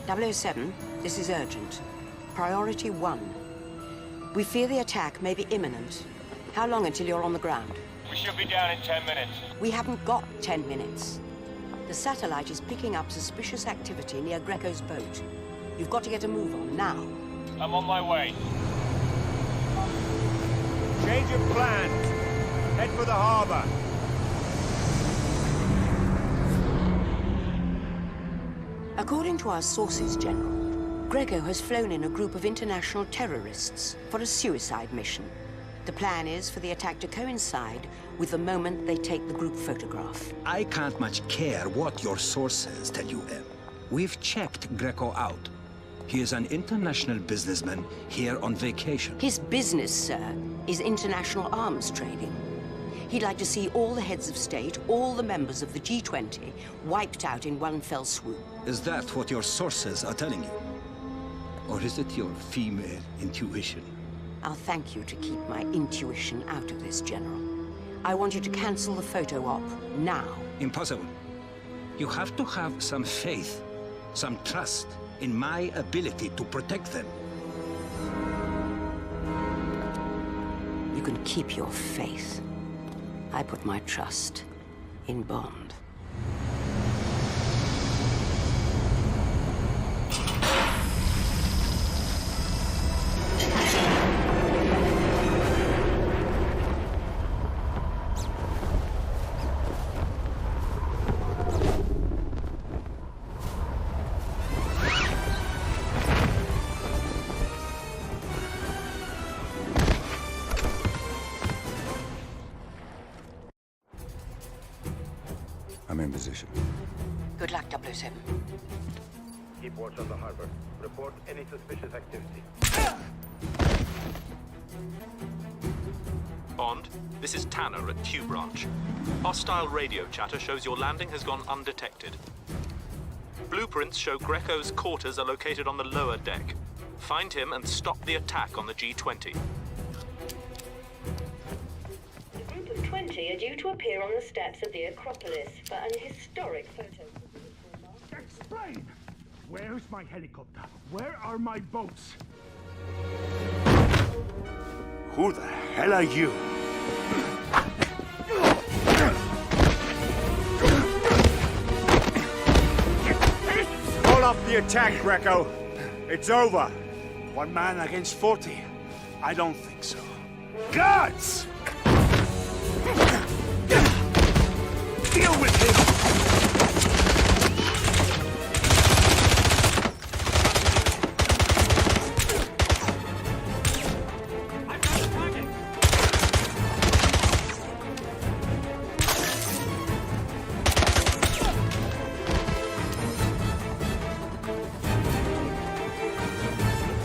007, this is urgent. Priority 1. We fear the attack may be imminent. How long until you're on the ground? We should be down in 10 minutes. We haven't got 10 minutes. The satellite is picking up suspicious activity near Greco's boat. You've got to get a move on, now. I'm on my way. Change of plans. Head for the harbor. According to our sources, General, Greco has flown in a group of international terrorists for a suicide mission. The plan is for the attack to coincide with the moment they take the group photograph. I can't much care what your sources tell you, Em. We've checked Greco out. He is an international businessman here on vacation. His business, sir, is international arms trading. He'd like to see all the heads of state, all the members of the G20, wiped out in one fell swoop. Is that what your sources are telling you? Or is it your female intuition? I'll thank you to keep my intuition out of this, General. I want you to cancel the photo op, now. Impossible. You have to have some faith, some trust in my ability to protect them. You can keep your faith. I put my trust in Bond. I'm in position. Good luck, 007. Keep watch on the harbor. Report any suspicious activity. Bond, this is Tanner at Q Branch. Hostile radio chatter shows your landing has gone undetected. Blueprints show Greco's quarters are located on the lower deck. Find him and stop the attack on the G20. A group of 20 are due to appear on the steps of the Acropolis for an historic photo. Explain! Where's my helicopter? Where are my boats? Who the hell are you? Call off the attack, Greco. It's over. One man against 40. I don't think so. Guards! Deal with him!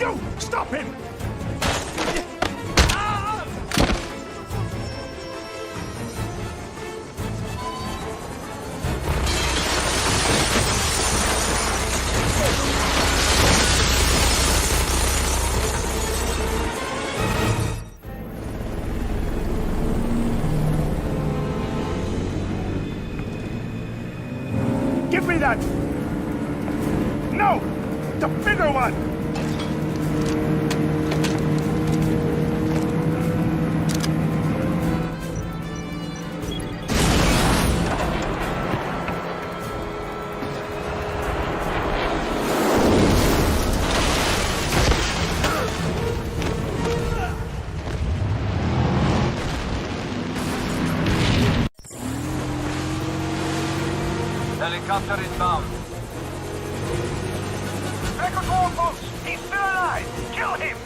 You! Stop him! Give me that! No! The bigger one! Helicopter inbound. Greco's warpost! He's still alive! Kill him!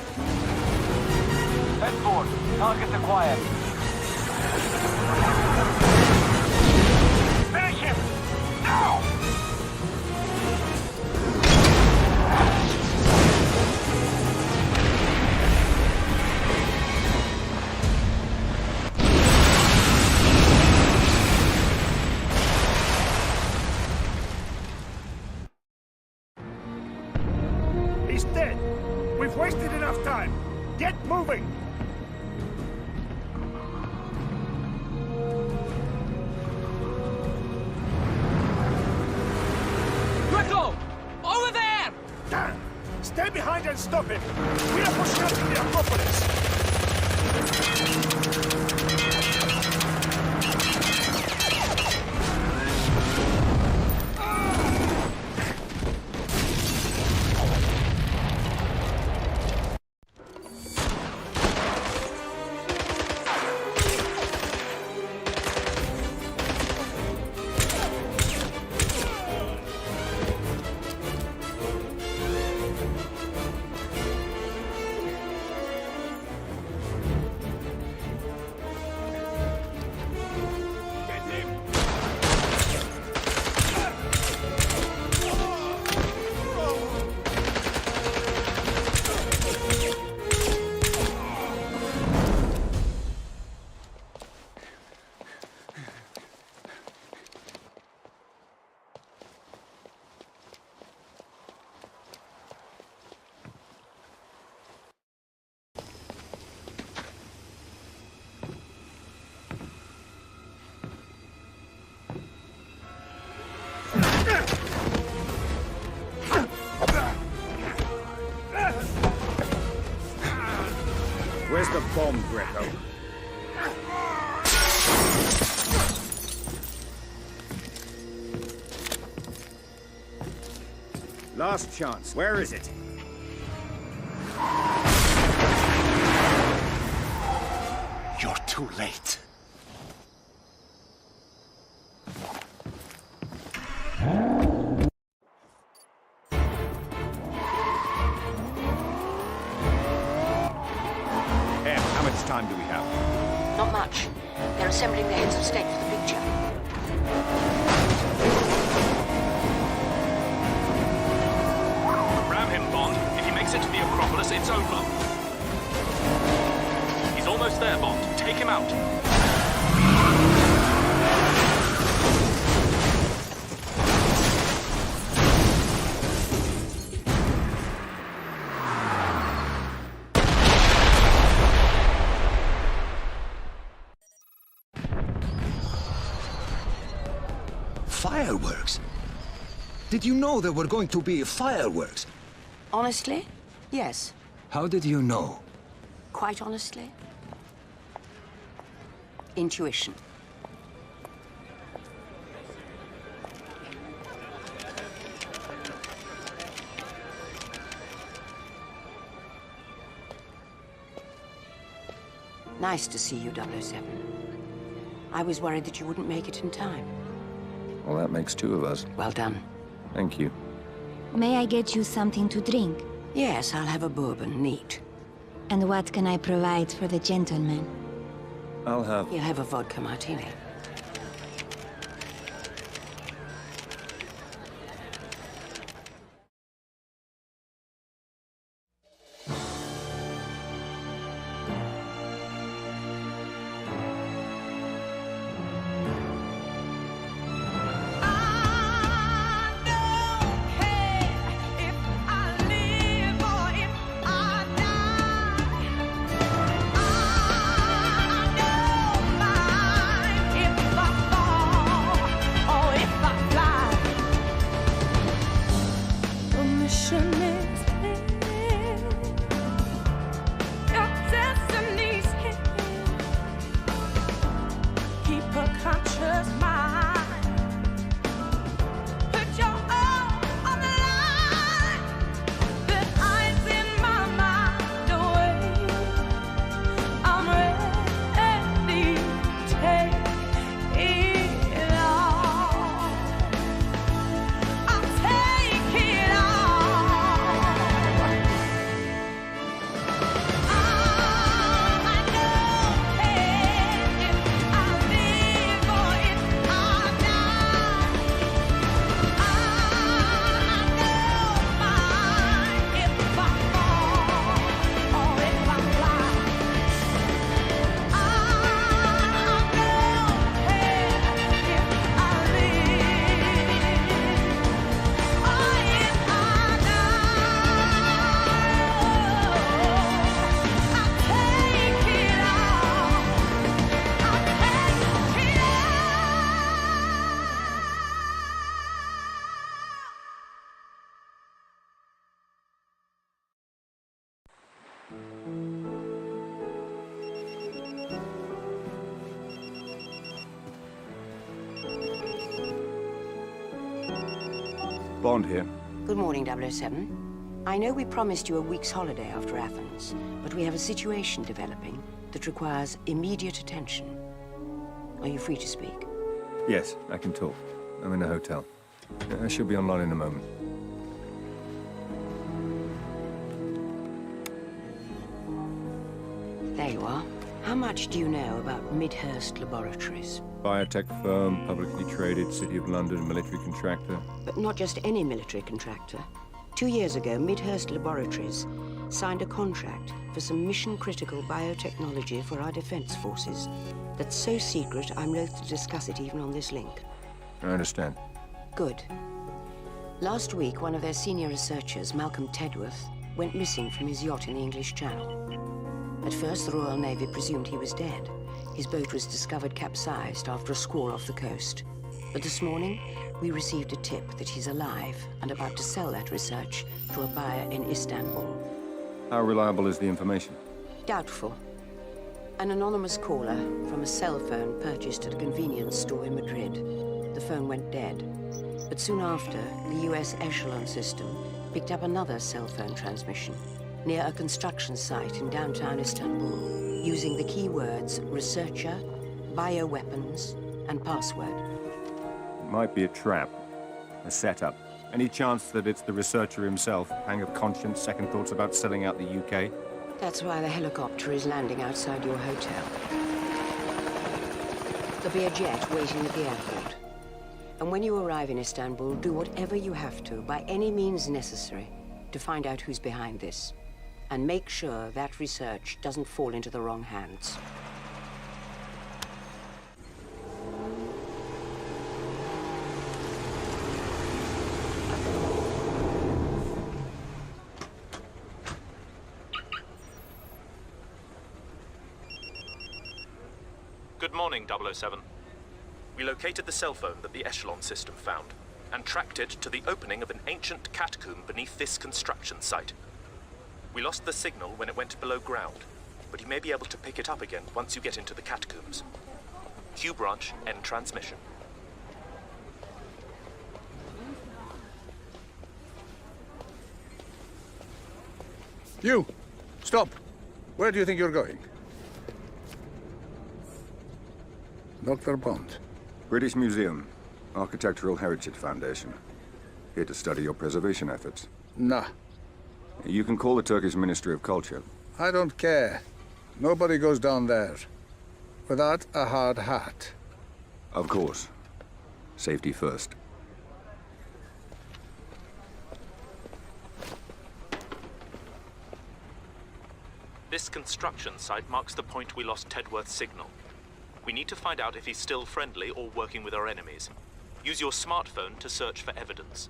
Head forward. Target acquired. Finish him! Now! He's dead! We've wasted enough time! Get moving! Greco! Over there! can stop him! We are pushing up to the Acropolis! Where's the bomb, Greco? Last chance. Where is it? You're too late. How much time do we have? Not much. They're assembling the heads of state for the picture. Ram him, Bond. If he makes it to the Acropolis, it's over. He's almost there, Bond. Take him out. Fireworks? Did you know there were going to be fireworks? Honestly? Yes. How did you know? Quite honestly? Intuition. Nice to see you, 007. I was worried that you wouldn't make it in time. Well, that makes two of us. Well done. Thank you. May I get you something to drink? Yes, I'll have a bourbon, neat. And what can I provide for the gentleman? I'll have... You'll have a vodka martini. If Bond here. Good morning, 007. I know we promised you a week's holiday after Athens, but we have a situation developing that requires immediate attention. Are you free to speak? Yes, I can talk. I'm in a hotel. I should be online in a moment. There you are. How much do you know about Midhurst Laboratories? Biotech firm, publicly traded, City of London, military contractor. But not just any military contractor. 2 years ago, Midhurst Laboratories signed a contract for some mission-critical biotechnology for our defense forces. That's so secret, I'm loath to discuss it even on this link. I understand. Good. Last week, one of their senior researchers, Malcolm Tedworth, went missing from his yacht in the English Channel. At first, the Royal Navy presumed he was dead. His boat was discovered capsized after a squall off the coast. But this morning, we received a tip that he's alive and about to sell that research to a buyer in Istanbul. How reliable is the information? Doubtful. An anonymous caller from a cell phone purchased at a convenience store in Madrid. The phone went dead. But soon after, the US Echelon system picked up another cell phone transmission near a construction site in downtown Istanbul, using the keywords researcher, bioweapons, and password. It might be a trap, a setup. Any chance that it's the researcher himself? Pang of conscience, second thoughts about selling out the UK? That's why the helicopter is landing outside your hotel. There'll be a jet waiting at the airport. And when you arrive in Istanbul, do whatever you have to, by any means necessary, to find out who's behind this. And make sure that research doesn't fall into the wrong hands. Good morning, 007. We located the cell phone that the Echelon system found and tracked it to the opening of an ancient catacomb beneath this construction site. We lost the signal when it went below ground, but you may be able to pick it up again once you get into the catacombs. Q branch, end transmission. You! Stop! Where do you think you're going? Dr. Bond. British Museum, Architectural Heritage Foundation. Here to study your preservation efforts. Nah. You can call the Turkish Ministry of Culture. I don't care. Nobody goes down there without a hard hat. Of course. Safety first. This construction site marks the point we lost Tedworth's signal. We need to find out if he's still friendly or working with our enemies. Use your smartphone to search for evidence.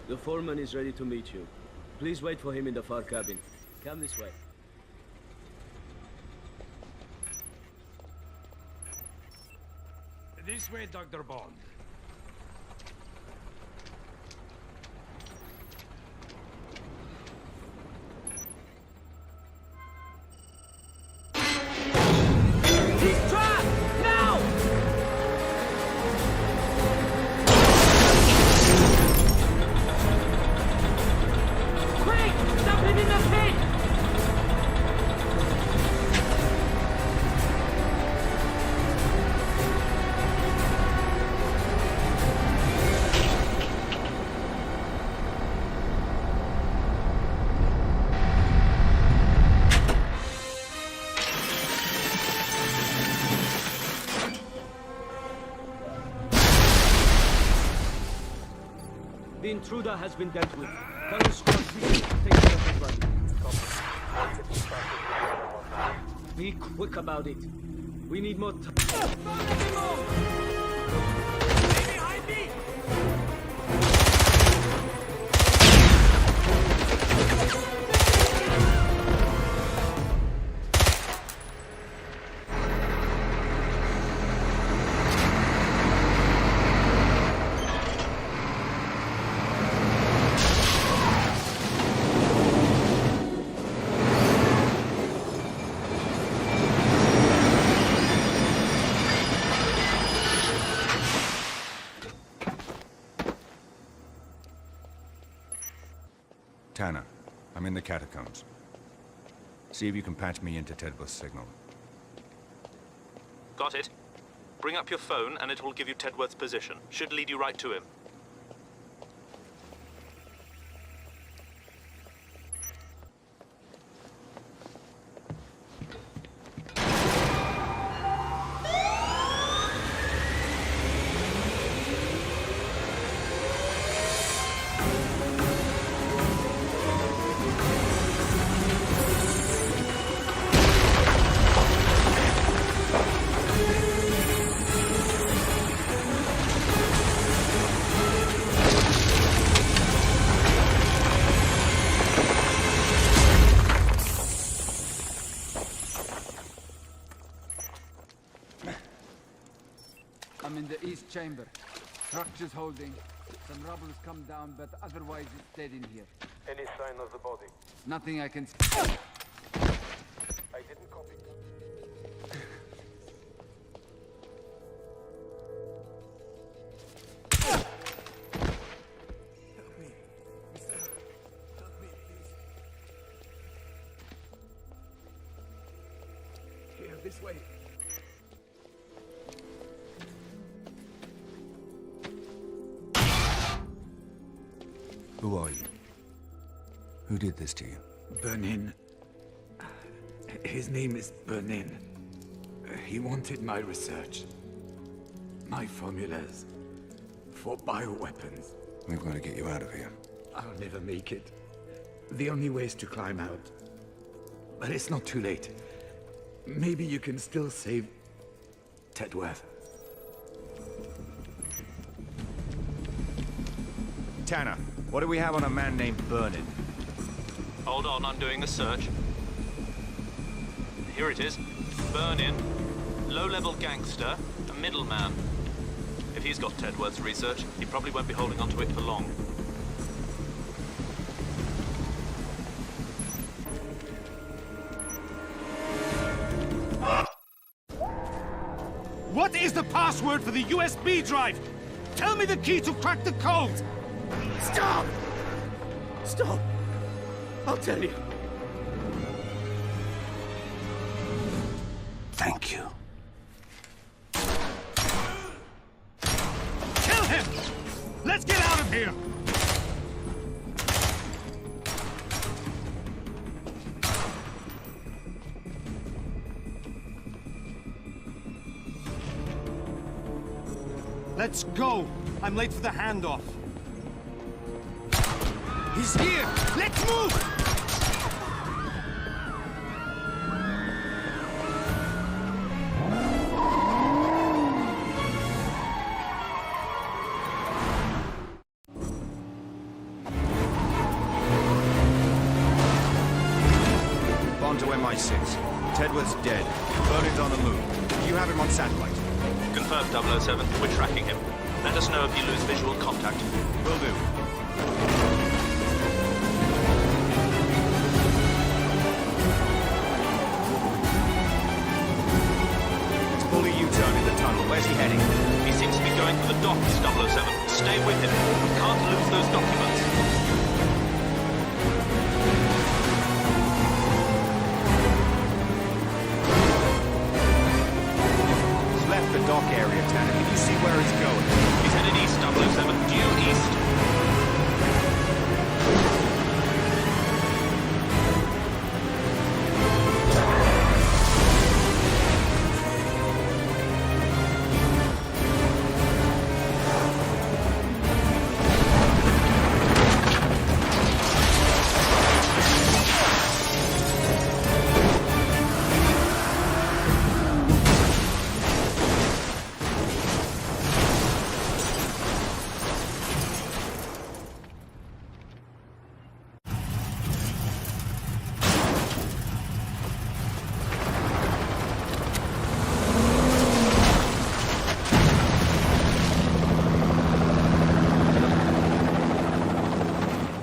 The foreman is ready to meet you. Please wait for him in the far cabin. Come this way. This way, Dr. Bond. He's trapped! Now! Quick! Stop him in the pit! The intruder has been dealt with. Colonel Scott, take care of the body. Be quick about it. We need more time. Behind me! Tanner, I'm in the catacombs. See if you can patch me into Tedworth's signal. Got it. Bring up your phone and it will give you Tedworth's position. Should lead you right to him. I'm in the east chamber. Structure's holding. Some rubble's come down, but otherwise it's dead in here. Any sign of the body? Nothing I can see. I didn't copy. Help me. Mister. Help me, please. Here, this way. Who are you? Who did this to you? Bernin. His name is Bernin. He wanted my research. My formulas. For bioweapons. We've got to get you out of here. I'll never make it. The only way is to climb out. But it's not too late. Maybe you can still save Tedworth. Tanner, what do we have on a man named Bernin? Hold on, I'm doing a search. Here it is. Burn-in. Low-level gangster, a middleman. If he's got Tedworth's research, he probably won't be holding on to it for long. What is the password for the USB drive? Tell me the key to crack the code! Stop! Stop! I'll tell you. Thank you. Kill him! Let's get out of here! Let's go! I'm late for the handoff. He's here! Let's move! On to MI6. Tedworth's dead. Bernin's on the move. You have him on satellite. Confirmed 007. We're tracking him. Let us know if you lose visual contact. Will do. It's fully U-turn in the tunnel. Where's he heading? He seems to be going for the docks, 007. Stay with him. We can't lose those documents. He's left the dock area, Tanner. Can you see where he's going? He's headed east, 007. Due east.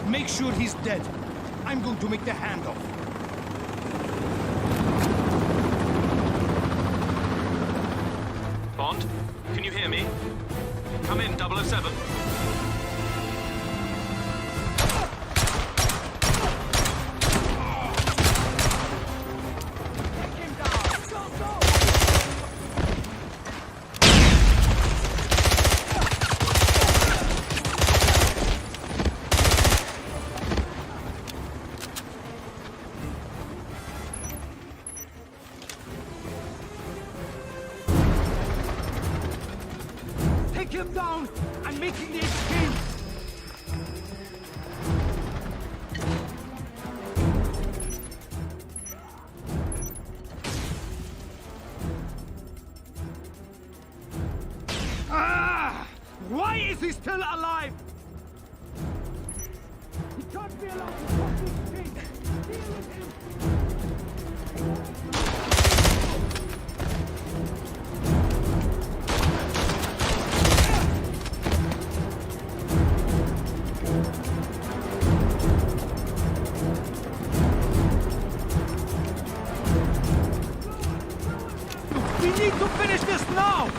Make sure he's dead. I'm going to make the handoff. Bond, can you hear me? Come in, 007. him down! I'm making the escape! Why is he still alive? He can't be allowed to cross this thing. Deal with him. We need to finish this now!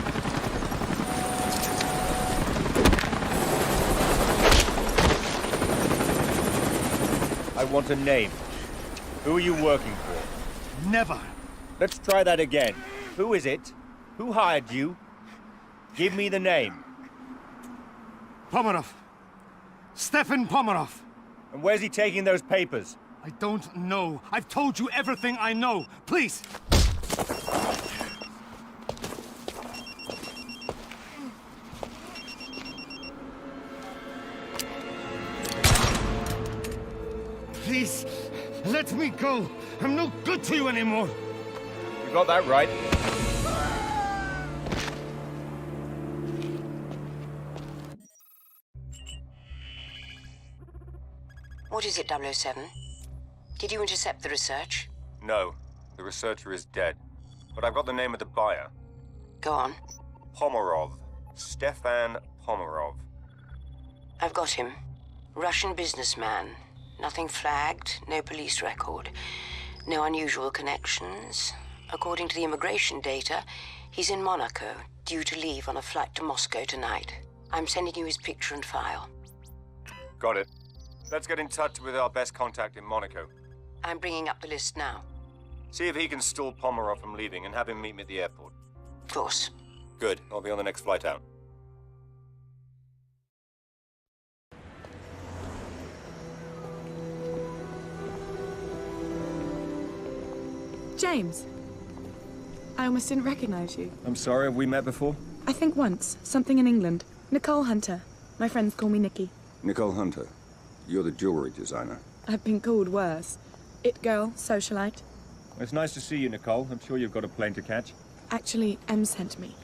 I want a name. Who are you working for? Never. Let's try that again. Who is it? Who hired you? Give me the name. Pomerov. Stefan Pomerov. And where's he taking those papers? I don't know. I've told you everything I know. Please. Please, let me go. I'm no good to you anymore. You got that right. What is it, 007? Did you intercept the research? No, the researcher is dead. But I've got the name of the buyer. Go on. Pomerov. Stefan Pomerov. I've got him. Russian businessman. Nothing flagged, no police record. No unusual connections. According to the immigration data, he's in Monaco, due to leave on a flight to Moscow tonight. I'm sending you his picture and file. Got it. Let's get in touch with our best contact in Monaco. I'm bringing up the list now. See if he can stall Pomerov from leaving and have him meet me at the airport. Of course. Good. I'll be on the next flight out. James. I almost didn't recognize you. I'm sorry, have we met before? I think once. Something in England. Nicole Hunter. My friends call me Nikki. Nicole Hunter. You're the jewelry designer. I've been called worse. It girl, socialite. It's nice to see you, Nicole. I'm sure you've got a plane to catch. Actually, M sent me.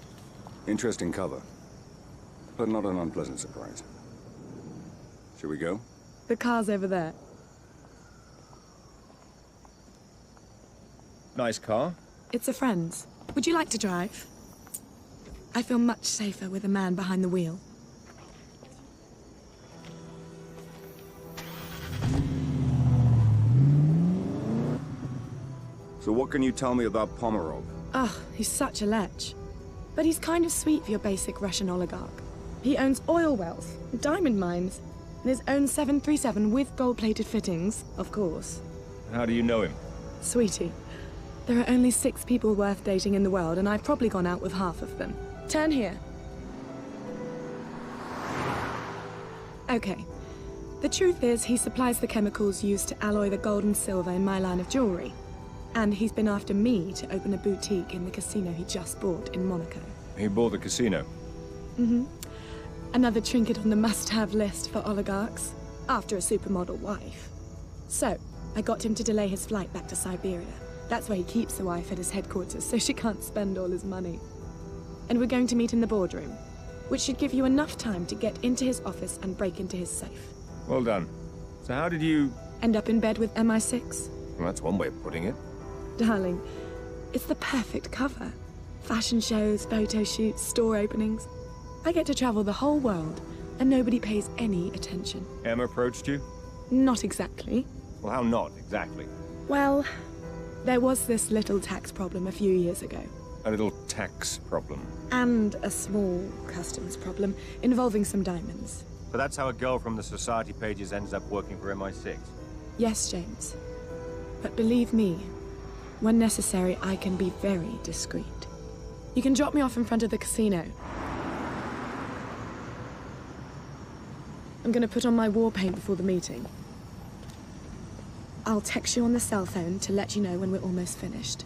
Interesting cover. But not an unpleasant surprise. Shall we go? The car's over there. Nice car. It's a friend's. Would you like to drive? I feel much safer with a man behind the wheel. So what can you tell me about Pomerov? Ugh, he's such a lech. But he's kind of sweet for your basic Russian oligarch. He owns oil wells, diamond mines, and his own 737 with gold-plated fittings, of course. How do you know him? Sweetie, there are only 6 people worth dating in the world, and I've probably gone out with half of them. Turn here. Okay. The truth is, he supplies the chemicals used to alloy the gold and silver in my line of jewelry. And he's been after me to open a boutique in the casino he just bought in Monaco. He bought the casino? Mm-hmm. Another trinket on the must-have list for oligarchs, after a supermodel wife. So, I got him to delay his flight back to Siberia. That's where he keeps the wife at his headquarters, so she can't spend all his money. And we're going to meet in the boardroom, which should give you enough time to get into his office and break into his safe. Well done. So how did you... End up in bed with MI6? Well, that's one way of putting it. Darling, it's the perfect cover. Fashion shows, photo shoots, store openings. I get to travel the whole world, and nobody pays any attention. Emma approached you? Not exactly. Well, how not exactly? Well, there was this little tax problem a few years ago. A little tax problem? And a small customs problem involving some diamonds. But that's how a girl from the society pages ends up working for MI6? Yes, James. But believe me, when necessary, I can be very discreet. You can drop me off in front of the casino. I'm gonna put on my war paint before the meeting. I'll text you on the cell phone to let you know when we're almost finished.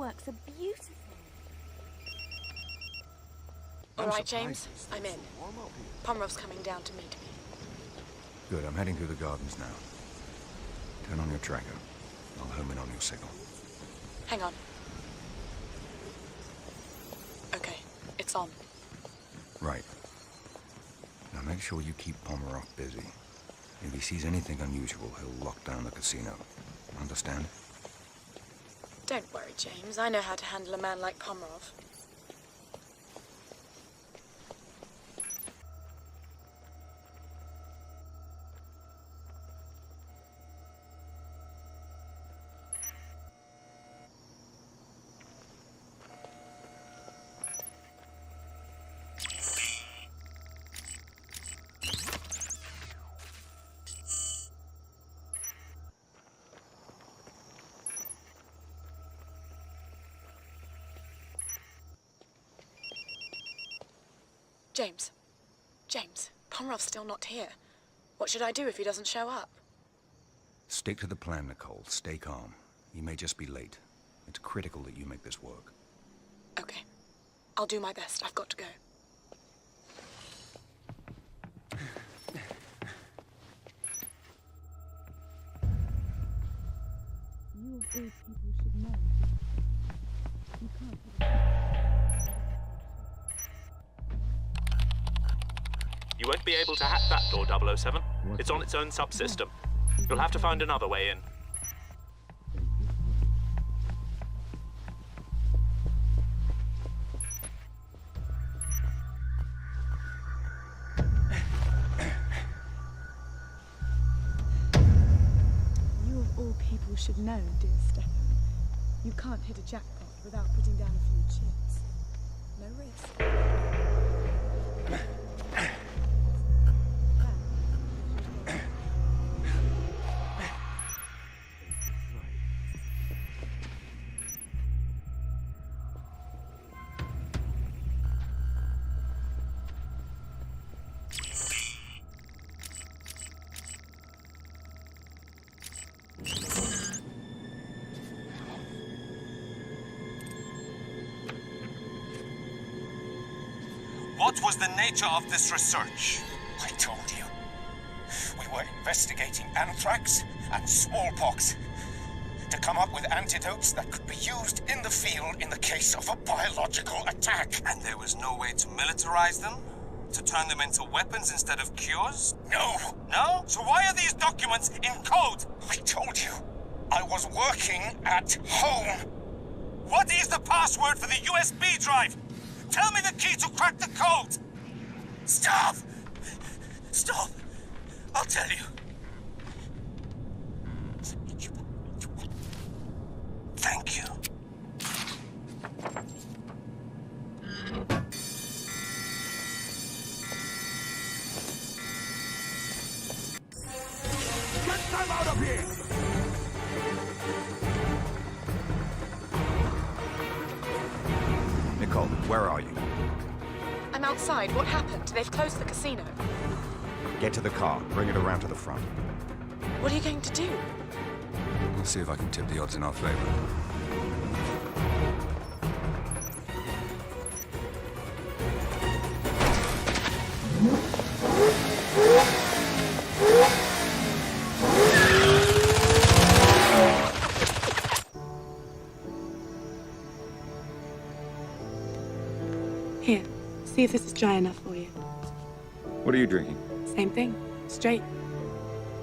works are beautiful. All right, James, I'm in. Pomerov's coming down to meet me. Good, I'm heading through the gardens now. Turn on your tracker. I'll home in on your signal. Hang on. Okay, it's on. Right. Now make sure you keep Pomerov busy. If he sees anything unusual, he'll lock down the casino. Understand? Don't worry, James. I know how to handle a man like Pomerov. James, Pomerov's still not here. What should I do if he doesn't show up? Stick to the plan, Nicole. Stay calm. You may just be late. It's critical that you make this work. Okay. I'll do my best. I've got to go. You of all people should know. You can't. You won't be able to hack that door, 007. It's on its own subsystem. You'll have to find another way in. You of all people should know, dear Stefan. You can't hit a jackpot without putting down a few chips. No risk. What was the nature of this research? I told you. We were investigating anthrax and smallpox to come up with antidotes that could be used in the field in the case of a biological attack. And there was no way to militarize them? To turn them into weapons instead of cures? No! No? So why are these documents in code? I told you. I was working at home. What is the password for the USB drive? Tell me the key to crack the code! Stop! Stop! I'll tell you. Thank you. Get them out of here! Nicole, where are you? I'm outside. What happened? They've closed the casino. Get to the car. Bring it around to the front. What are you going to do? Let's see if I can tip the odds in our favor. Here, see if this is dry enough for you. What are you drinking? Same thing. Straight.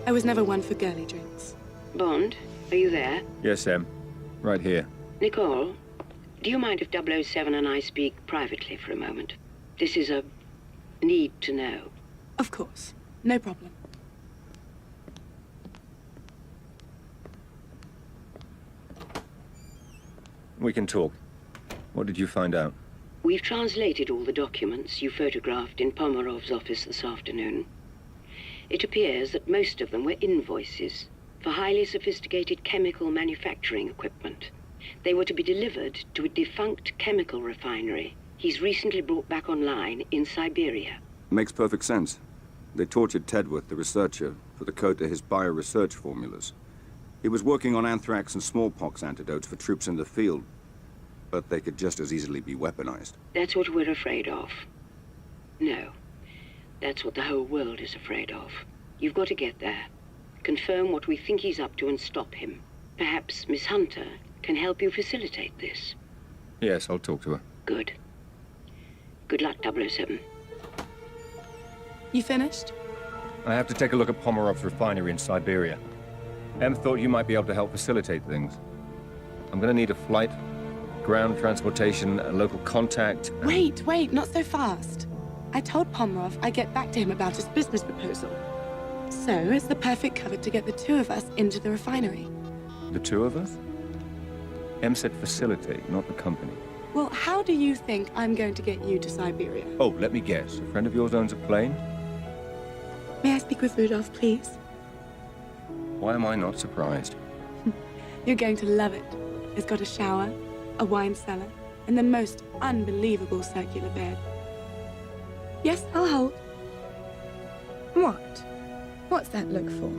I was never one for girly drinks. Bond, are you there? Yes, Em. Right here. Nicole, do you mind if 007 and I speak privately for a moment? This is a need to know. Of course. No problem. We can talk. What did you find out? We've translated all the documents you photographed in Pomerov's office this afternoon. It appears that most of them were invoices for highly sophisticated chemical manufacturing equipment. They were to be delivered to a defunct chemical refinery he's recently brought back online in Siberia. Makes perfect sense. They tortured Tedworth, the researcher, for the code to his bioresearch formulas. He was working on anthrax and smallpox antidotes for troops in the field. But they could just as easily be weaponized. That's what we're afraid of. No. That's what the whole world is afraid of. You've got to get there. Confirm what we think he's up to and stop him. Perhaps Miss Hunter can help you facilitate this. Yes, I'll talk to her. Good. Good luck, 007. You finished? I have to take a look at Pomerov's refinery in Siberia. Em thought you might be able to help facilitate things. I'm gonna need a flight, ground transportation, a local contact. And... Wait, not so fast. I told Pomerov I'd get back to him about his business proposal. So it's the perfect cover to get the two of us into the refinery. The two of us? Em said facilitate, not the company. Well, how do you think I'm going to get you to Siberia? Oh, let me guess. A friend of yours owns a plane? May I speak with Rudolph, please? Why am I not surprised? You're going to love it. It's got a shower, a wine cellar, and the most unbelievable circular bed. Yes, I'll hold. What? What's that look for?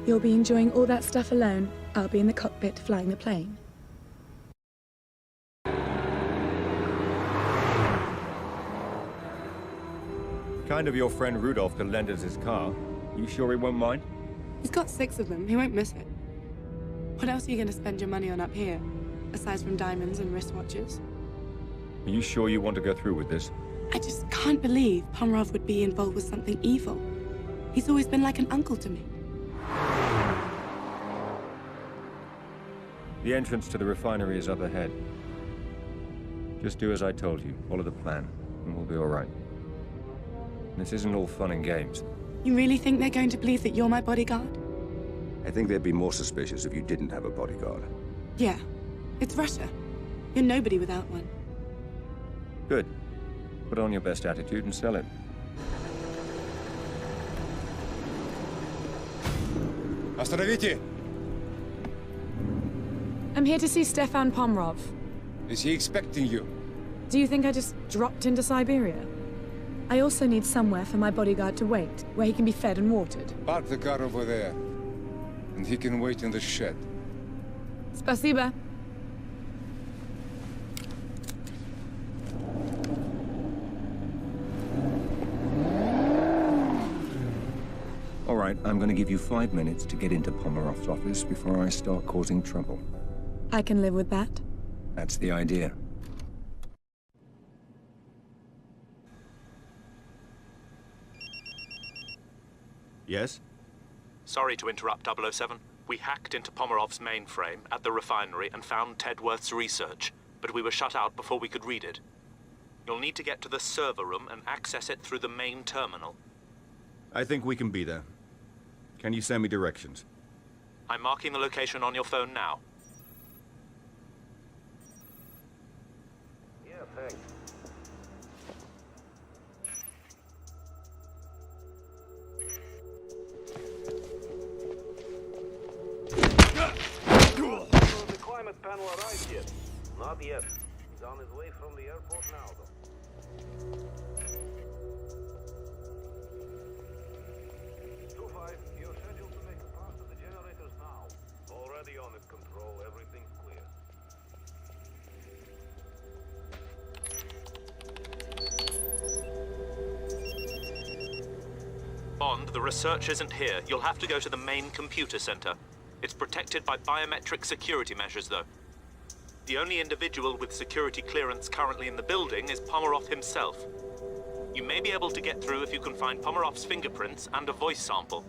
You'll be enjoying all that stuff alone. I'll be in the cockpit flying the plane. Kind of your friend Rudolph to lend us his car. You sure he won't mind? He's got 6 of them. He won't miss it. What else are you going to spend your money on up here, aside from diamonds and wristwatches? Are you sure you want to go through with this? I just can't believe Pomerov would be involved with something evil. He's always been like an uncle to me. The entrance to the refinery is up ahead. Just do as I told you. Follow the plan, and we'll be all right. This isn't all fun and games. You really think they're going to believe that you're my bodyguard? I think they'd be more suspicious if you didn't have a bodyguard. Yeah. It's Russia. You're nobody without one. Good. Put on your best attitude and sell it. Остановите! I'm here to see Stefan Pomerov. Is he expecting you? Do you think I just dropped into Siberia? I also need somewhere for my bodyguard to wait, where he can be fed and watered. Park the car over there, and he can wait in the shed. Spasiba. All right, I'm going to give you 5 minutes to get into Pomerov's office before I start causing trouble. I can live with that. That's the idea. Yes? Sorry to interrupt, 007. We hacked into Pomerov's mainframe at the refinery and found Tedworth's research, but we were shut out before we could read it. You'll need to get to the server room and access it through the main terminal. I think we can be there. Can you send me directions? I'm marking the location on your phone now. Yeah, thanks. The climate panel arrived yet? Not yet. He's on his way from the airport now, though. 2-5, you're scheduled to make a pass to the generators now. Already on it, Control. Everything's clear. Bond, the research isn't here. You'll have to go to the main computer center. It's protected by biometric security measures, though. The only individual with security clearance currently in the building is Pomerov himself. You may be able to get through if you can find Pomerov's fingerprints and a voice sample.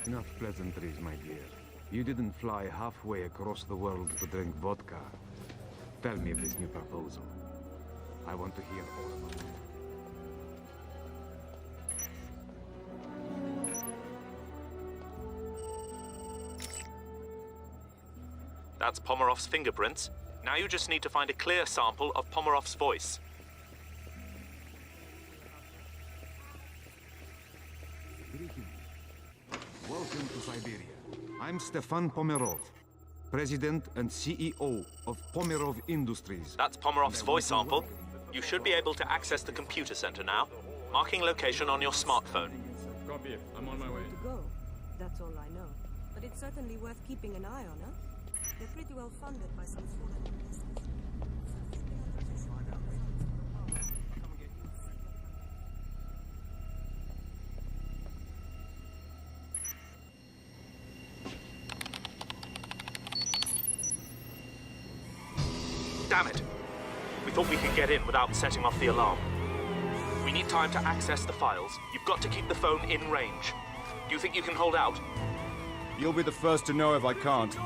Enough pleasantries, my dear. You didn't fly halfway across the world to drink vodka. Tell me of this new proposal. I want to hear all about it. That's Pomerov's fingerprints. Now you just need to find a clear sample of Pomerov's voice. Welcome to Siberia. I'm Stefan Pomerov, President and CEO of Pomerov Industries. That's Pomerov's voice sample. You should be able to access the computer center now. Marking location on your smartphone. Copy. I'm on my way. To go. That's all I know. But it's certainly worth keeping an eye on, huh? They're pretty well funded by some foreign investors. Damn it! We thought we could get in without setting off the alarm. We need time to access the files. You've got to keep the phone in range. Do you think you can hold out? You'll be the first to know if I can't.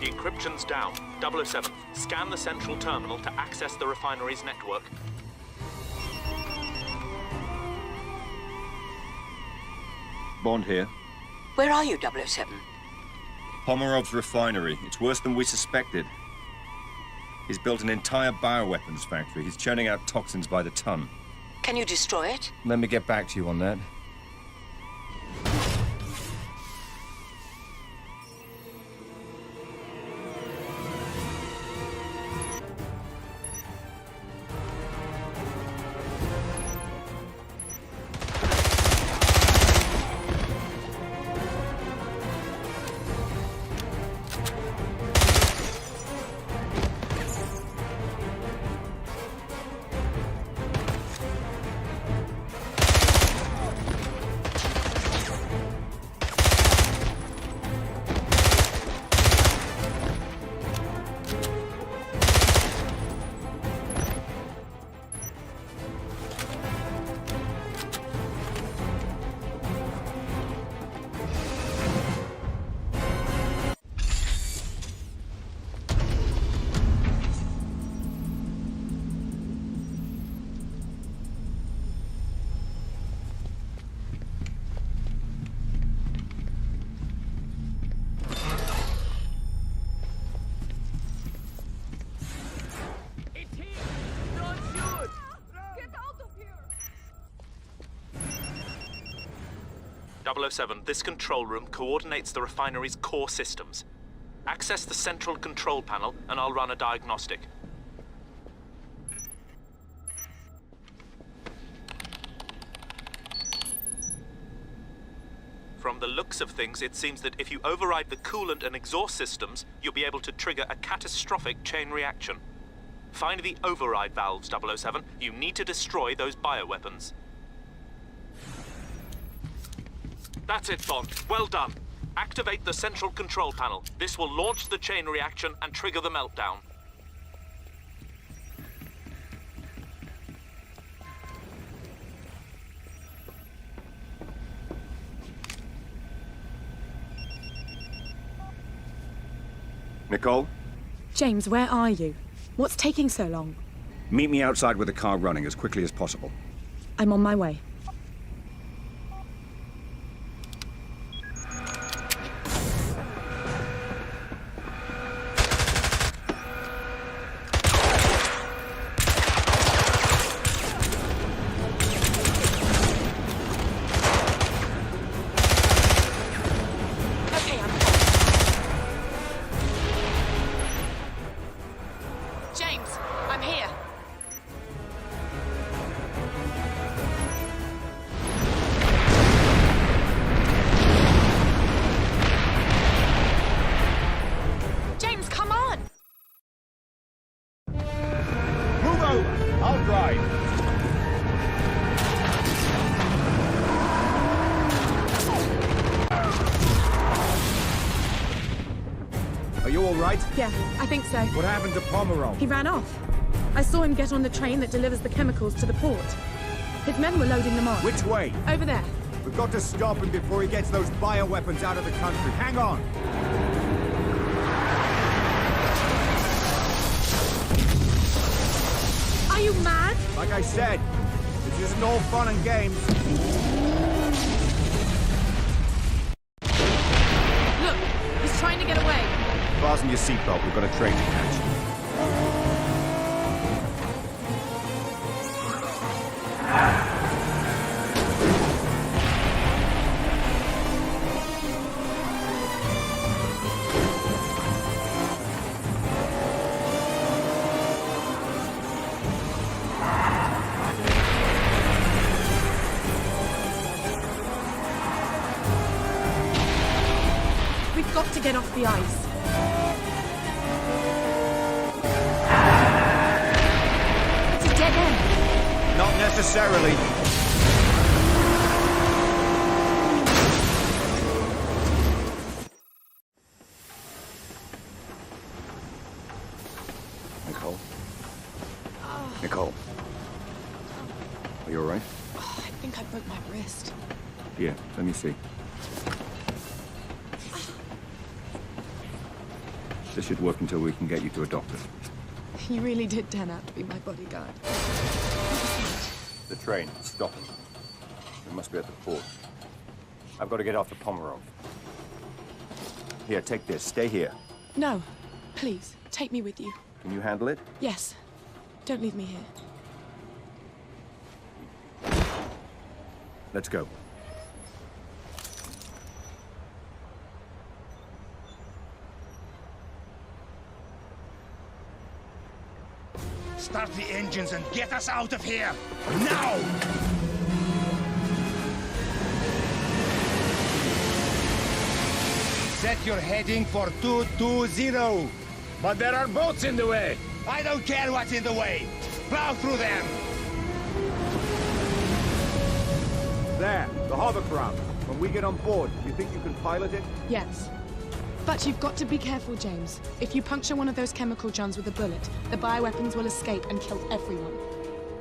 The encryption's down. 007, scan the central terminal to access the refinery's network. Bond here. Where are you, 007? Pomerov's refinery. It's worse than we suspected. He's built an entire bioweapons factory. He's churning out toxins by the ton. Can you destroy it? Let me get back to you on that. .007, this control room coordinates the refinery's core systems. Access the central control panel and I'll run a diagnostic. From the looks of things, it seems that if you override the coolant and exhaust systems, you'll be able to trigger a catastrophic chain reaction. Find the override valves, 007. You need to destroy those bioweapons. That's it, Bond. Well done. Activate the central control panel. This will launch the chain reaction and trigger the meltdown. Nicole? James, where are you? What's taking so long? Meet me outside with the car running as quickly as possible. I'm on my way. Yeah, I think so. What happened to Pomerov? He ran off. I saw him get on the train that delivers the chemicals to the port. His men were loading them on. Which way? Over there. We've got to stop him before he gets those bioweapons out of the country. Hang on! Are you mad? Like I said, this isn't all fun and games. Look, he's trying to get away. Fasten your seatbelt, we've got a train to catch. got to get off the ice. It's a dead end. Not necessarily. Nicole? Nicole? Are you alright? Oh, I think I broke my wrist. Here, let me see. This should work until we can get you to a doctor. You really did turn out to be my bodyguard. The train, it's stopping. We must be at the port. I've got to get off the Pomerov. Here, take this. Stay here. No, please, take me with you. Can you handle it? Yes. Don't leave me here. Let's go. Start the engines and get us out of here! Now! Set your heading for 220. But there are boats in the way. I don't care what's in the way. Plow through them. There, the hovercraft. When we get on board, you think you can pilot it? Yes. But you've got to be careful, James. If you puncture one of those chemical johns with a bullet, the bioweapons will escape and kill everyone.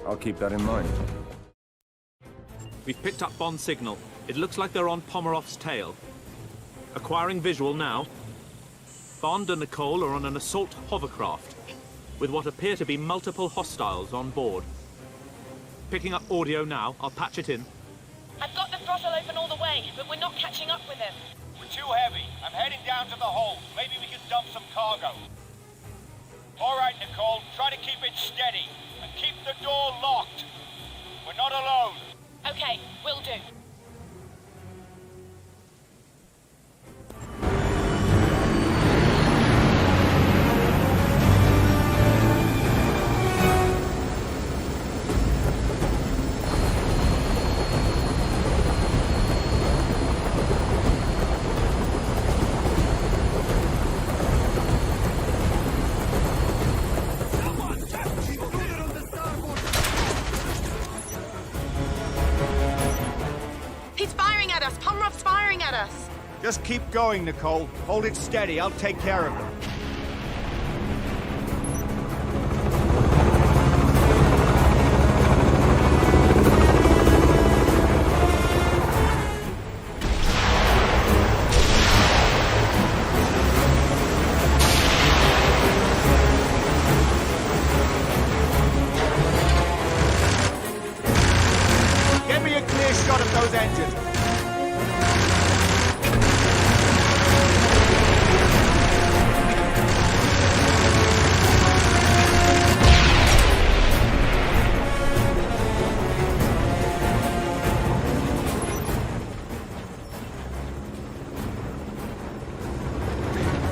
I'll keep that in mind. We've picked up Bond's signal. It looks like they're on Pomerov's tail. Acquiring visual now. Bond and Nicole are on an assault hovercraft, with what appear to be multiple hostiles on board. Picking up audio now. I'll patch it in. I've got the throttle open all the way, but we're not catching up with him. We're too heavy. I'm heading down to the hold. Maybe we can dump some cargo. All right, Nicole. Try to keep it steady. And keep the door locked. We're not alone. Okay, will do. Just keep going, Nicole. Hold it steady. I'll take care of them. Get me a clear shot of those engines.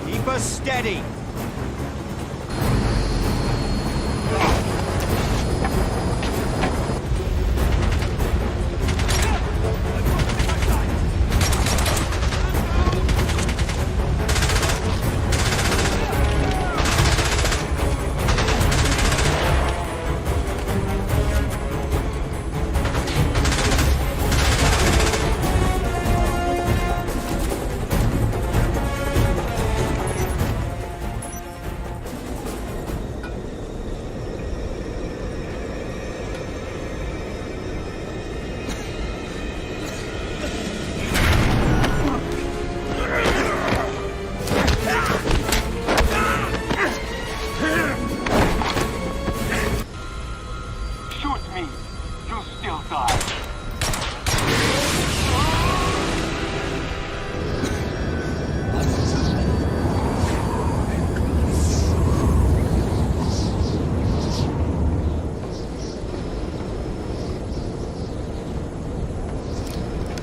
Keep us steady.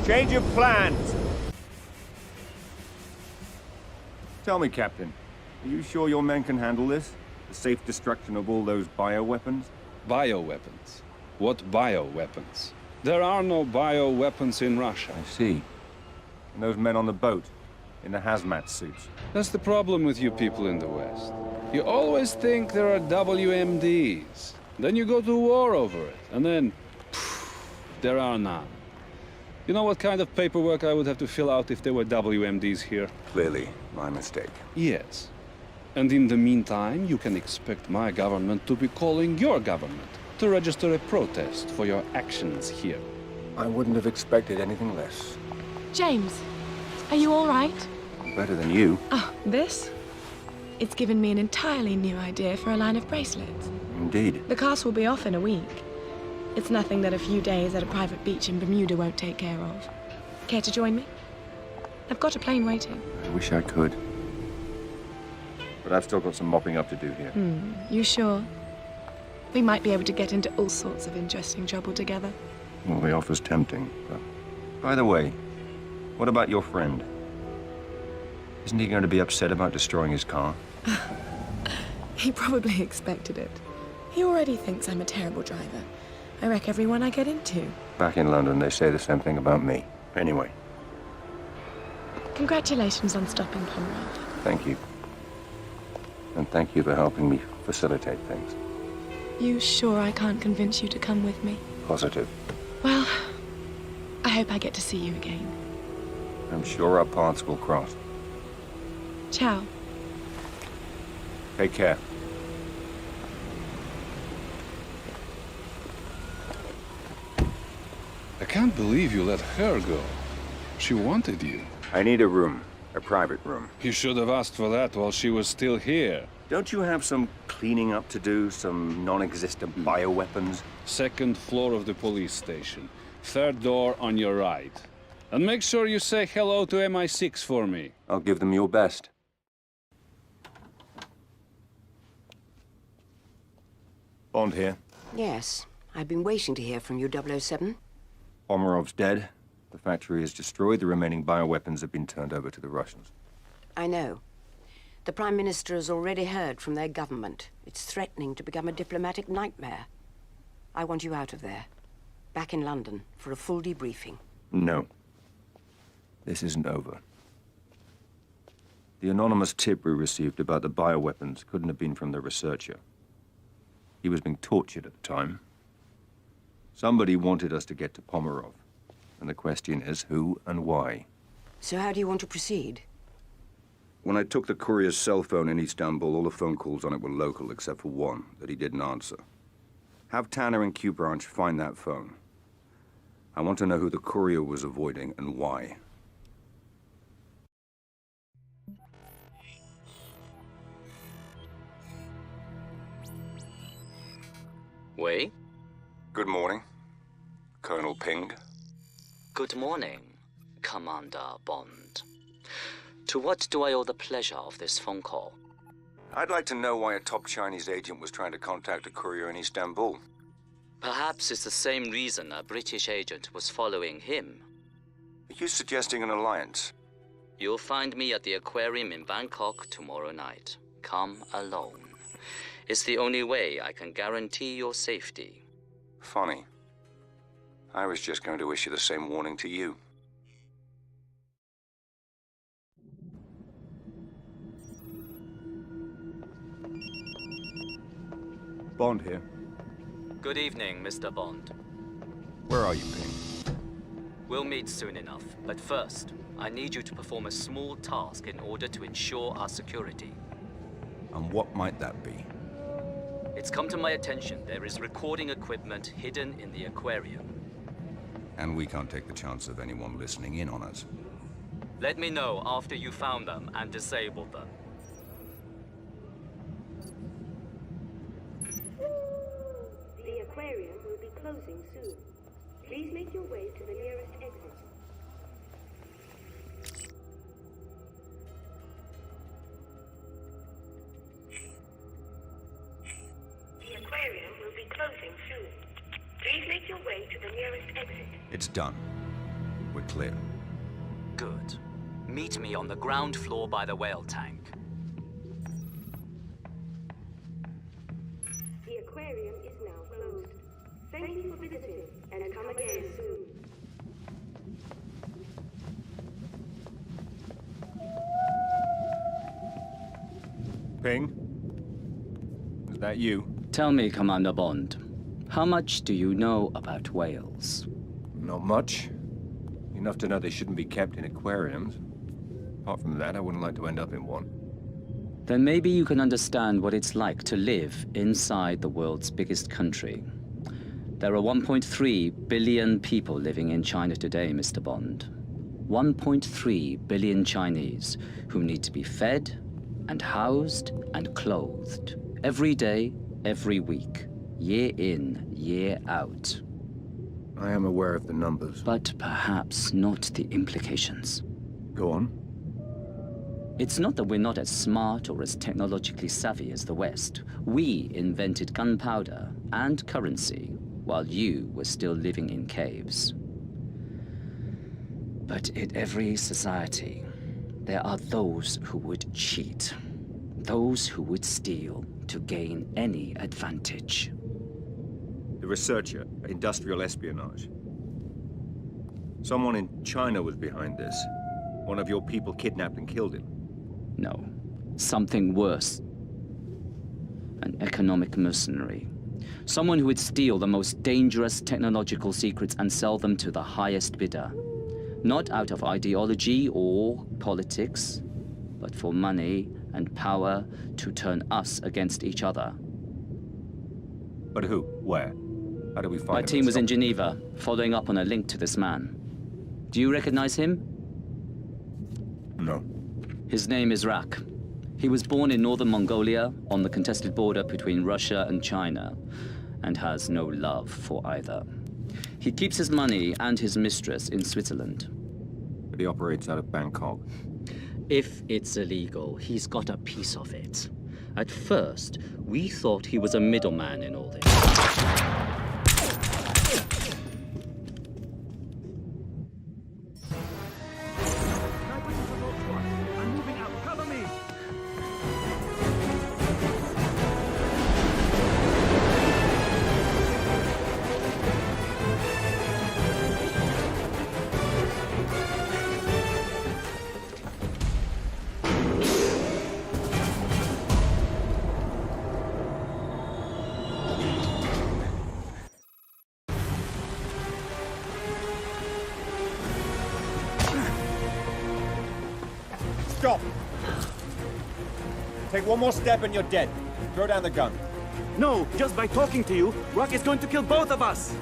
Change of plans. Tell me, Captain, are you sure your men can handle this? The safe destruction of all those bioweapons? Bioweapons? What bioweapons? There are no bioweapons in Russia. I see. And those men on the boat? in the hazmat suits. That's the problem with you people in the West. You always think there are WMDs. Then you go to war over it, and then there are none. You know what kind of paperwork I would have to fill out if there were WMDs here? Clearly, my mistake. Yes. And in the meantime, you can expect my government to be calling your government to register a protest for your actions here. I wouldn't have expected anything less. James, are you all right? Better than you. Oh, this? It's given me an entirely new idea for a line of bracelets. Indeed. The cast will be off in a week. It's nothing that a few days at a private beach in Bermuda won't take care of. Care to join me? I've got a plane waiting. I wish I could. But I've still got some mopping up to do here. You sure? We might be able to get into all sorts of interesting trouble together. Well, the offer's tempting, but... By the way, what about your friend? Isn't he going to be upset about destroying his car? He probably expected it. He already thinks I'm a terrible driver. I wreck everyone I get into. Back in London, they say the same thing about me. Anyway. Congratulations on stopping Pomerov. Thank you. And thank you for helping me facilitate things. You sure I can't convince you to come with me? Positive. Well, I hope I get to see you again. I'm sure our paths will cross. Ciao. Take care. I can't believe you let her go. She wanted you. I need a room. A private room. You should have asked for that while she was still here. Don't you have some cleaning up to do? Some non-existent bioweapons? Second floor of the police station. Third door on your right. And make sure you say hello to MI6 for me. I'll give them your best. Bond here. Yes, I've been waiting to hear from you, 007. Pomerov's dead. The factory is destroyed. The remaining bioweapons have been turned over to the Russians. I know. The Prime Minister has already heard from their government. It's threatening to become a diplomatic nightmare. I want you out of there. Back in London for a full debriefing. No. This isn't over. The anonymous tip we received about the bioweapons couldn't have been from the researcher. He was being tortured at the time. Somebody wanted us to get to Pomerov. And the question is, who and why? So how do you want to proceed? When I took the courier's cell phone in Istanbul, all the phone calls on it were local, except for one that he didn't answer. Have Tanner and Q Branch find that phone. I want to know who the courier was avoiding and why. Wei? Good morning, Colonel Ping. Good morning, Commander Bond. To what do I owe the pleasure of this phone call? I'd like to know why a top Chinese agent was trying to contact a courier in Istanbul. Perhaps it's the same reason a British agent was following him. Are you suggesting an alliance? You'll find me at the aquarium in Bangkok tomorrow night. Come alone. It's the only way I can guarantee your safety. Funny. I was just going to issue the same warning to you. Bond here. Good evening, Mr. Bond. Where are you, Ping? We'll meet soon enough, but first, I need you to perform a small task in order to ensure our security. And what might that be? It's come to my attention there is recording equipment hidden in the aquarium. And we can't take the chance of anyone listening in on us. Let me know after you found them and disabled them. The aquarium will be closing soon. Please make your way to the nearest exit. The aquarium will be closing soon. Please make your way to the nearest exit. It's done. We're clear. Good. Meet me on the ground floor by the whale tank. The aquarium is now closed. Thank you for visiting, and come again soon. Ping? Is that you? Tell me, Commander Bond, how much do you know about whales? Not much. Enough to know they shouldn't be kept in aquariums. Apart from that, I wouldn't like to end up in one. Then maybe you can understand what it's like to live inside the world's biggest country. There are 1.3 billion people living in China today, Mr. Bond. 1.3 billion Chinese who need to be fed and housed and clothed every day, every week, year in, year out. I am aware of the numbers. But perhaps not the implications. Go on. It's not that we're not as smart or as technologically savvy as the West. We invented gunpowder and currency while you were still living in caves. But in every society, there are those who would cheat, those who would steal to gain any advantage. The researcher, industrial espionage. Someone in China was behind this. One of your people kidnapped and killed him. No, something worse. An economic mercenary. Someone who would steal the most dangerous technological secrets and sell them to the highest bidder. Not out of ideology or politics, but for money and power to turn us against each other. But who? Where? How do we find him? My team was in Geneva, following up on a link to this man. Do you recognize him? No. His name is Rak. He was born in northern Mongolia, on the contested border between Russia and China, and has no love for either. He keeps his money and his mistress in Switzerland. But he operates out of Bangkok. If it's illegal, he's got a piece of it. At first, we thought he was a middleman in all this. I'm moving out. Cover me! Stop! Take one more step and you're dead. Throw down the gun. No, just by talking to you, Rock is going to kill both of us!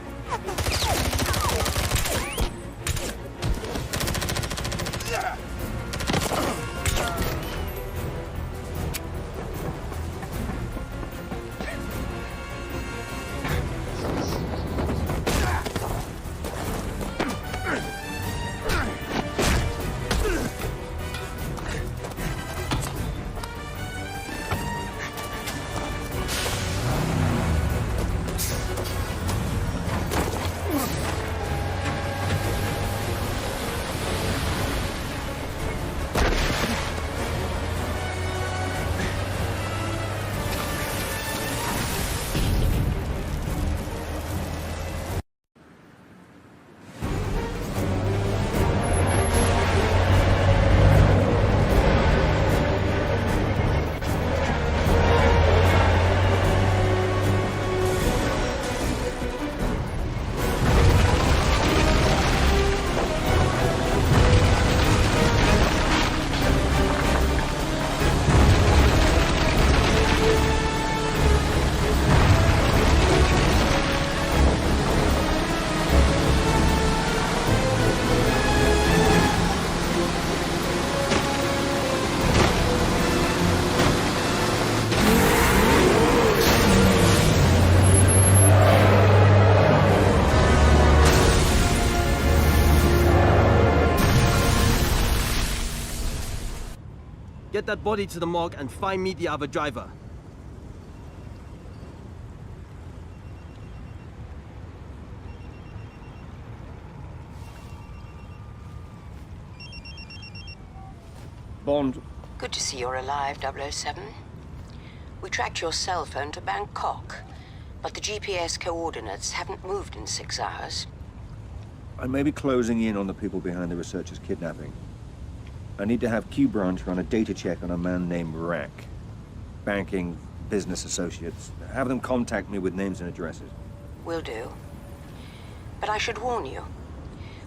Get that body to the morgue and find me the other driver. Bond. Good to see you're alive, 007. We tracked your cell phone to Bangkok, but the GPS coordinates haven't moved in 6 hours. I may be closing in on the people behind the researcher's kidnapping. I need to have Q Branch run a data check on a man named Rak. banking, business associates. Have them contact me with names and addresses. Will do. But I should warn you.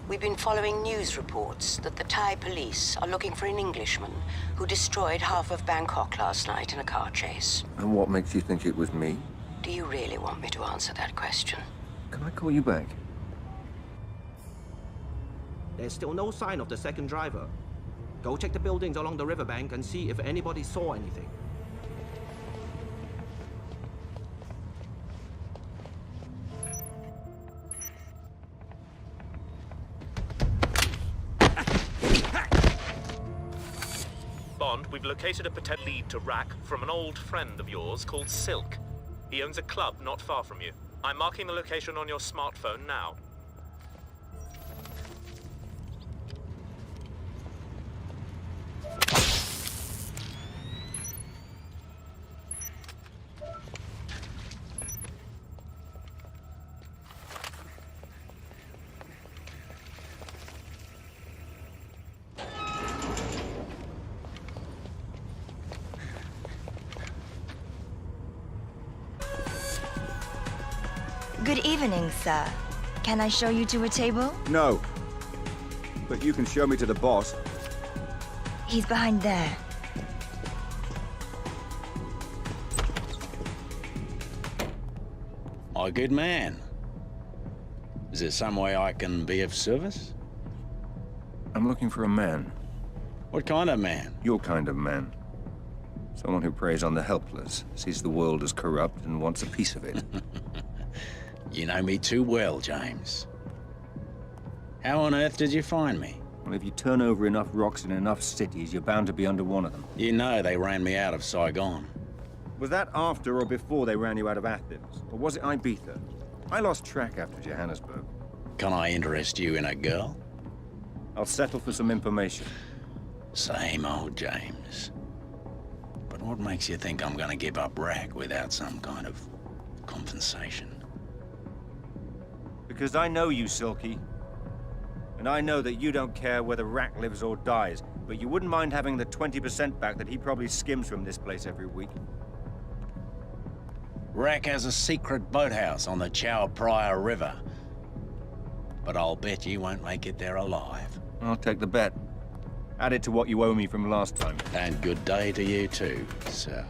We've been following news reports that the Thai police are looking for an Englishman who destroyed half of Bangkok last night in a car chase. And what makes you think it was me? Do you really want me to answer that question? Can I call you back? There's still no sign of the second driver. Go check the buildings along the riverbank and see if anybody saw anything. Bond, we've located a potential lead to Rack from an old friend of yours called Silk. He owns a club not far from you. I'm marking the location on your smartphone now. Good evening, sir. Can I show you to a table? No. But you can show me to the boss. He's behind there. My good man. Is there some way I can be of service? I'm looking for a man. What kind of man? Your kind of man. Someone who preys on the helpless, sees the world as corrupt and wants a piece of it. You know me too well, James. How on earth did you find me? Well, if you turn over enough rocks in enough cities, you're bound to be under one of them. You know they ran me out of Saigon. Was that after or before they ran you out of Athens? Or was it Ibiza? I lost track after Johannesburg. Can I interest you in a girl? I'll settle for some information. Same old James. But what makes you think I'm gonna give up Rack without some kind of compensation? Because I know you, Silky. And I know that you don't care whether Rack lives or dies, but you wouldn't mind having the 20% back that he probably skims from this place every week. Rack has a secret boathouse on the Chao Phraya River. But I'll bet you won't make it there alive. I'll take the bet. Add it to what you owe me from last time. And good day to you too, sir.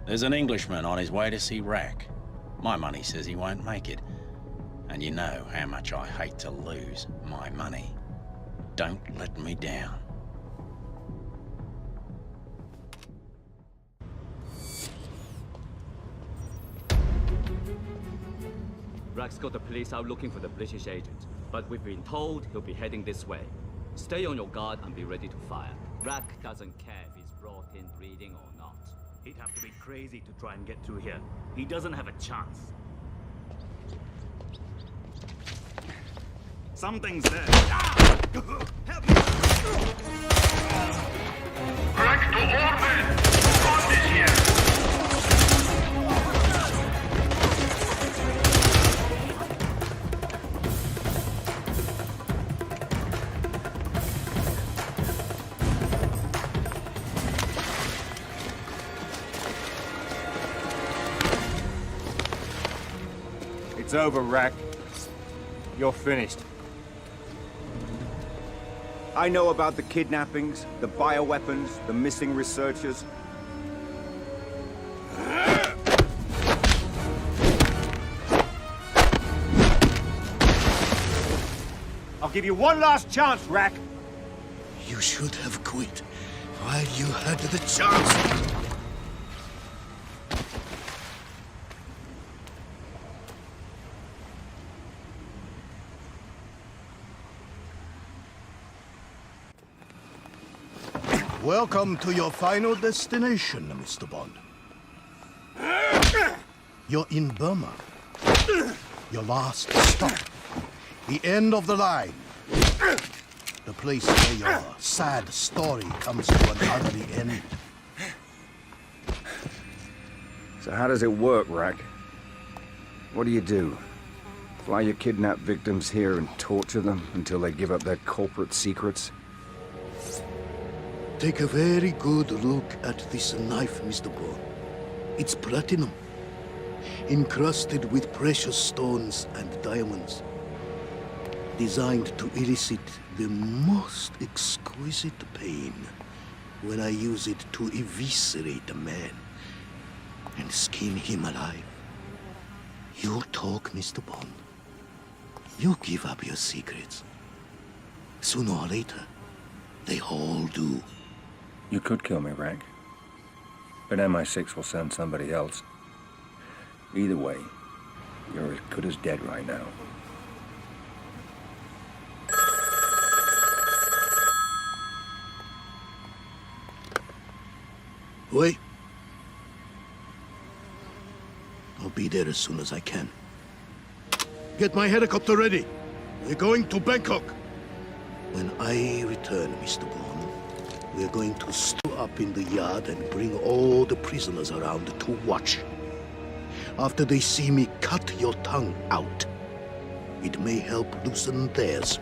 There's an Englishman on his way to see Rack. My money says he won't make it. And you know how much I hate to lose my money. Don't let me down. Rack's got the police out looking for the British agent, but we've been told he'll be heading this way. Stay on your guard and be ready to fire. Rack doesn't care if he's brought in breeding or not. He'd have to be crazy to try and get through here. He doesn't have a chance. Something's there. Help me! Rack to orbit! Bond is here! It's over, Rack. You're finished. I know about the kidnappings, the bioweapons, the missing researchers. I'll give you one last chance, Rack. You should have quit while you had the chance. Welcome to your final destination, Mr. Bond. You're in Burma. Your last stop. The end of the line. The place where your sad story comes to an ugly end. So how does it work, Rack? What do you do? Fly your kidnapped victims here and torture them until they give up their corporate secrets? Take a very good look at this knife, Mr. Bond. It's platinum, encrusted with precious stones and diamonds, designed to elicit the most exquisite pain when I use it to eviscerate a man and skin him alive. You talk, Mr. Bond. You give up your secrets. Sooner or later, they all do. You could kill me, Rack. But MI6 will send somebody else. Either way, you're as good as dead right now. Wait. I'll be there as soon as I can. Get my helicopter ready. We're going to Bangkok. When I return, Mr. Bond, we're going to stew up in the yard and bring all the prisoners around to watch. After they see me cut your tongue out, it may help loosen theirs.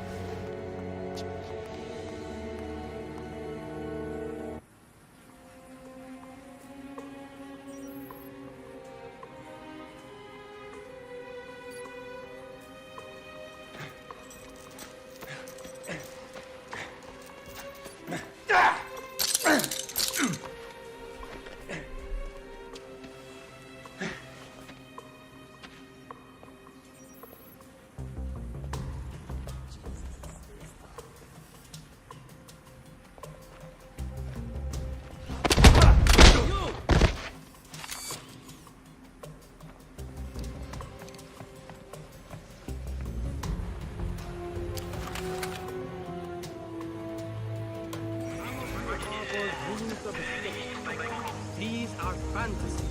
These are fantasies.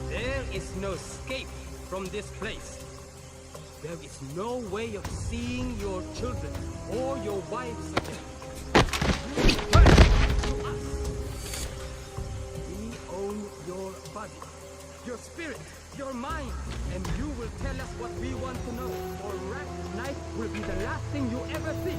There is no escape from this place. There is no way of seeing your children or your wives again. To us. We own your body, your spirit, your mind, and you will tell us what we want to know, or Rack's knife will be the last thing you ever see.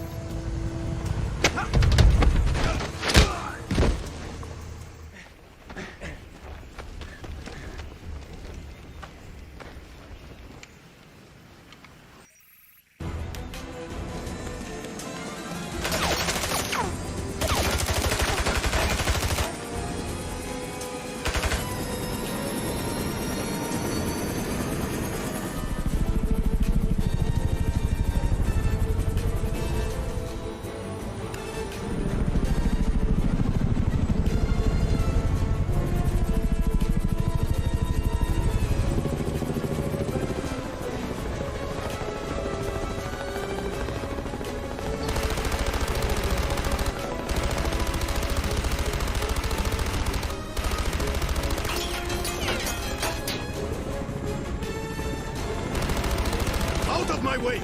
My way!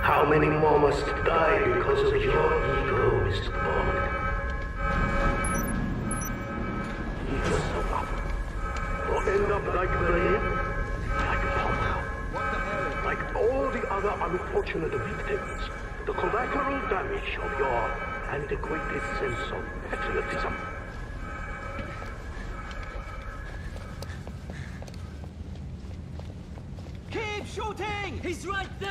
How many more must die because of your ego, Mr. Bond? Either suffer, or end up like Berlin, like Palmer, like all the other unfortunate victims, the collateral damage of your antiquated sense of patriotism. Keep shooting! He's right there!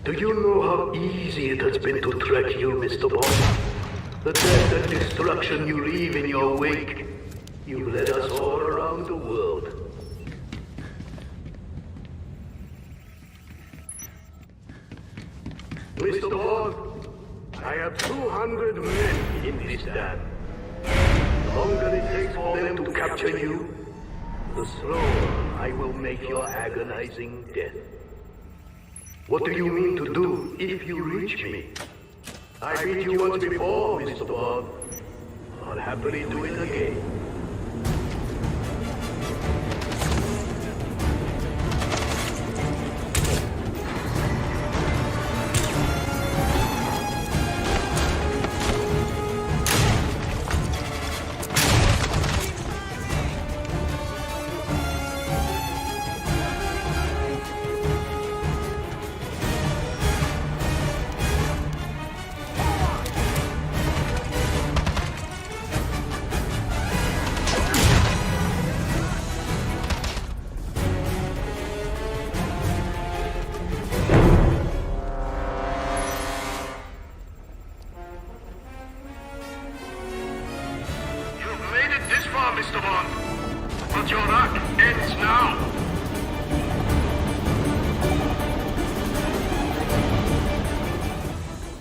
Do you know how easy it has been to track you, Mr. Bond? The death and destruction you leave in your wake. You led us all around the world. Mr. Bond, I have 200 men in this dam. The longer it takes for them to capture you, the slower I will make your agonizing death. What do you mean to do if you reach me? I beat you once before, Mr. Bond. I'll happily do it again. Mr. Bond, but your arc ends now.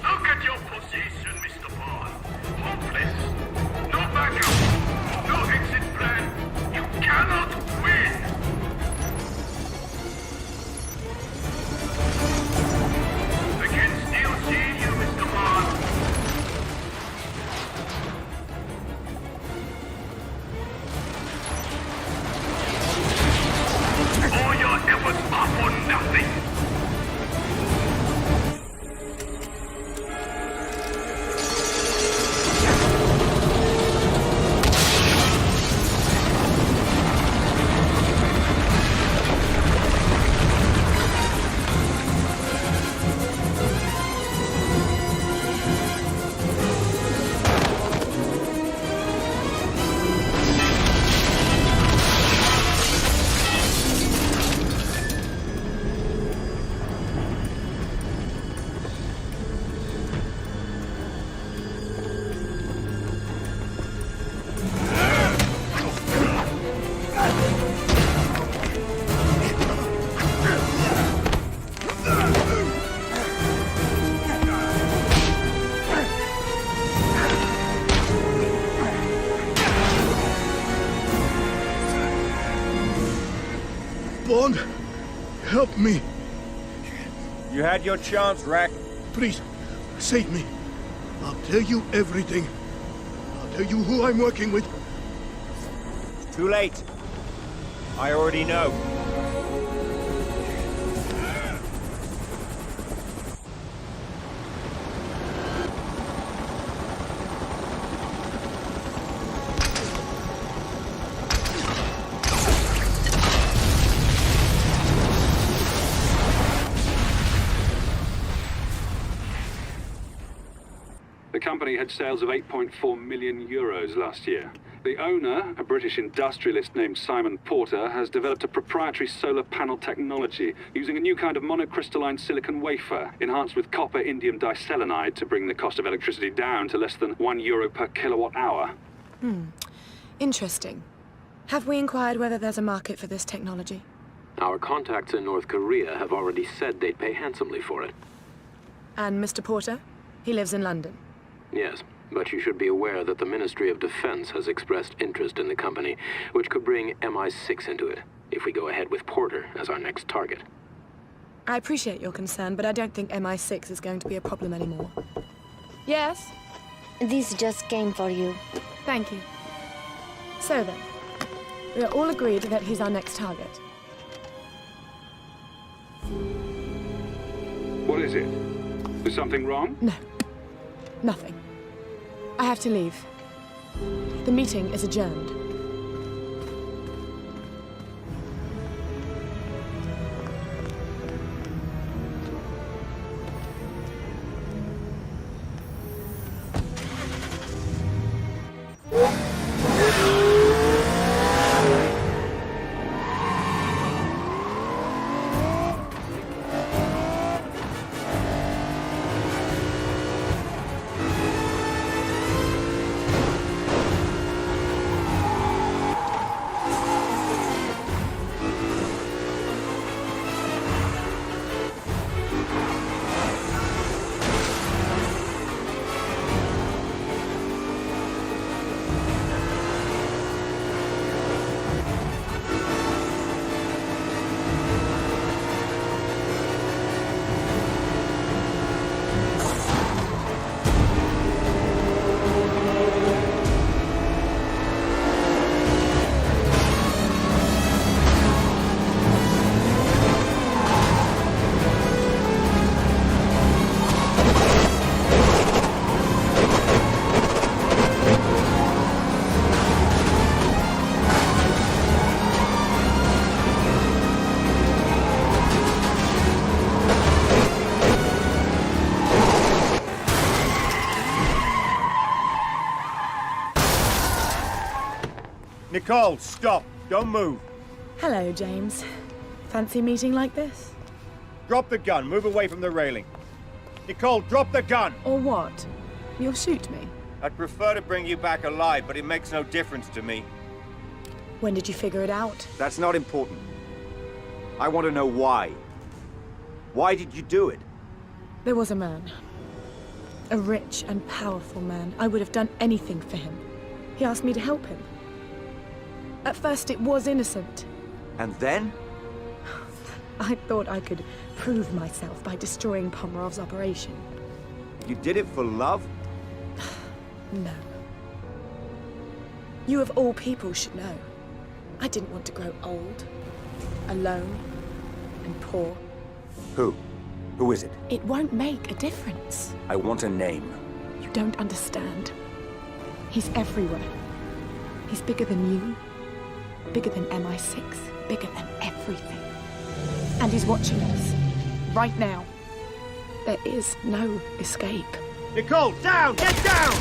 Look at your position, Mr. Bond. Hopeless. No backup. No exit plan. You cannot win. I can still see you, Mr. Bond. All your efforts are for nothing. Bond, help me. You had your chance, Rack. Please, save me. I'll tell you everything. I'll tell you who I'm working with. Too late. I already know. The company had sales of 8.4 million euros last year. The owner, a British industrialist named Simon Porter, has developed a proprietary solar panel technology using a new kind of monocrystalline silicon wafer enhanced with copper indium diselenide to bring the cost of electricity down to less than €1 per kilowatt hour. Interesting. Have we inquired whether there's a market for this technology? Our contacts in North Korea have already said they'd pay handsomely for it. And Mr. Porter? He lives in London. Yes, but you should be aware that the Ministry of Defense has expressed interest in the company, which could bring MI6 into it, if we go ahead with Porter as our next target. I appreciate your concern, but I don't think MI6 is going to be a problem anymore. Yes? This just came for you. Thank you. So then, we are all agreed that he's our next target. is it? Is something wrong? No. Nothing. I have to leave. The meeting is adjourned. Nicole, stop. Don't move. Hello, James. Fancy meeting like this? Drop the gun. Move away from the railing. Nicole, drop the gun! Or what? You'll shoot me? I'd prefer to bring you back alive, but it makes no difference to me. When did you figure it out? That's not important. I want to know why. Why did you do it? There was a man. A rich and powerful man. I would have done anything for him. He asked me to help him. At first it was innocent. And then? I thought I could prove myself by destroying Pomerov's operation. You did it for love? No. You of all people should know. I didn't want to grow old, alone, and poor. Who? Who is it? It won't make a difference. I want a name. You don't understand. He's everywhere. He's bigger than you, bigger than MI6, bigger than everything. And he's watching us, right now. There is no escape. Nicole, down! Get down!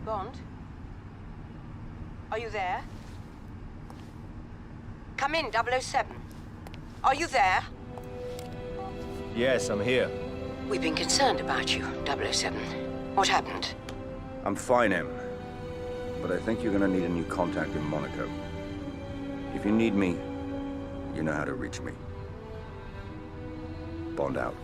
Bond? Are you there? Come in, 007. Are you there? Yes, I'm here. We've been concerned about you, 007. What happened? I'm fine, Em. But I think you're gonna need a new contact in Monaco. If you need me, you know how to reach me. Bond out.